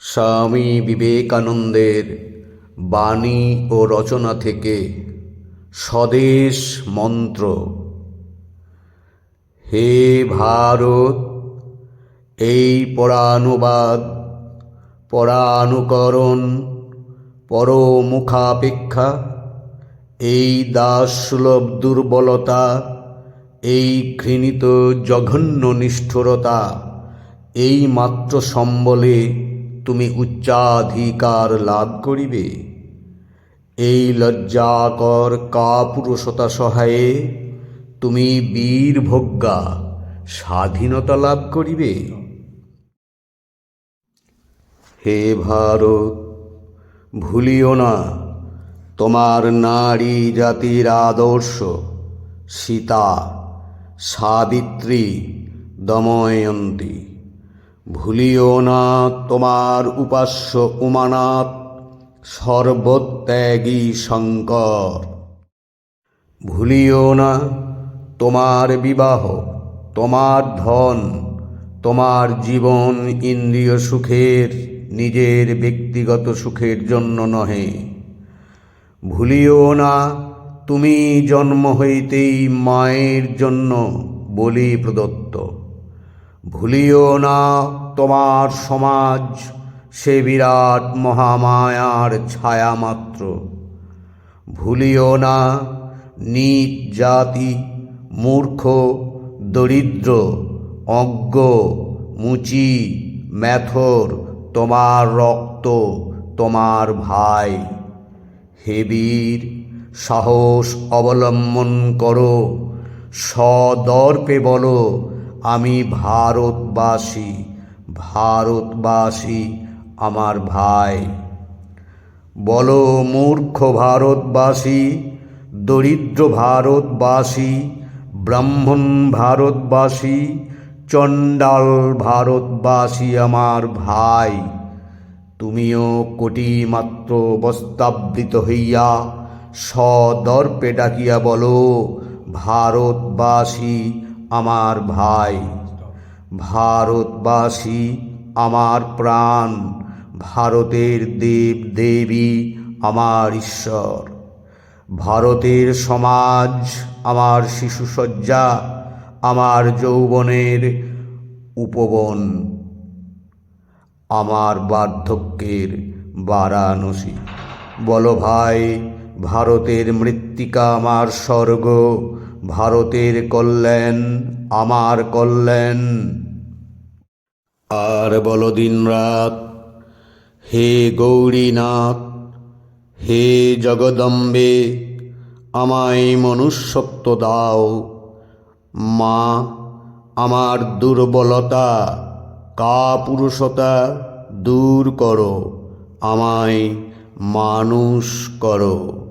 স্বামী বিবেকানন্দের বাণী ও রচনা থেকে স্বদেশ মন্ত্র। হে ভারত, এই পরানুবাদ, পরানুকরণ, পরমুখাপেক্ষা, এই দাসসুলভ দুর্বলতা, এই ঘৃণিত জঘন্য নিষ্ঠুরতা, এই মাত্র সম্বলে তুমি উচ্চাধিকার লাভ করিবে। এই লজ্জাকর কাপুরুষতা সহায়ে তুমি বীরভোগ্যা স্বাধীনতা লাভ করিবে। হে ভারত, ভুলিও না তোমার নারী জাতির আদর্শ, সীতা, সাবিত্রী, দময়ন্তী। ভুলিও না তোমার উপাস্য উমানাথ, সর্বত্যাগী শঙ্কর। ভুলিও না তোমার বিবাহ, তোমার ধন, তোমার জীবন ইন্দ্রিয় সুখের, নিজের ব্যক্তিগত সুখের জন্য নহে। ভুলিও না তুমি জন্ম হইতেই মায়ের জন্য বলি প্রদত্ত। ভুলিও না তোমার সমাজ সে বিরাট মহামায়ার ছায়া মাত্র। ভুলিও না নীচ জাতি, মূর্খ, দরিদ্র, অজ্ঞ, মুচি, মেথর তোমার রক্ত, তোমার ভাই। হে বীর, সাহস অবলম্বন করো, সদর্পে বলো, আমি ভারতবাসী, ভারতবাসী আমার ভাই। বলো মূর্খ ভারতবাসী, দরিদ্র ভারতবাসী, ব্রাহ্মণ ভারতবাসী, চণ্ডাল ভারতবাসী আমার ভাই। তুমিও কোটিমাত্র বস্ত্রাবৃত হইয়া সদর্পে ডাকিয়া বলো, ভারতবাসী আমার ভাই। ভারতবাসী আমার প্রাণ, ভারতের দেব দেবী আমার ঈশ্বর। ভারতের সমাজ আমার শিশুসজ্জা, আমার যৌবনের উপবন, আমার বার্ধক্যের বারাণসী। বলো ভাই, ভারতের মৃত্তিকা আমার স্বর্গ, ভারতের কল্যাণ আমার কল্যাণ। আর বলো দিনরাত, হে গৌরীনাথ, হে জগদম্বে, আমায় মনুষ্যত্ব দাও। মা, আমার দুর্বলতা, কাপুরুষতা দূর করো, আমায় মানুষ করো।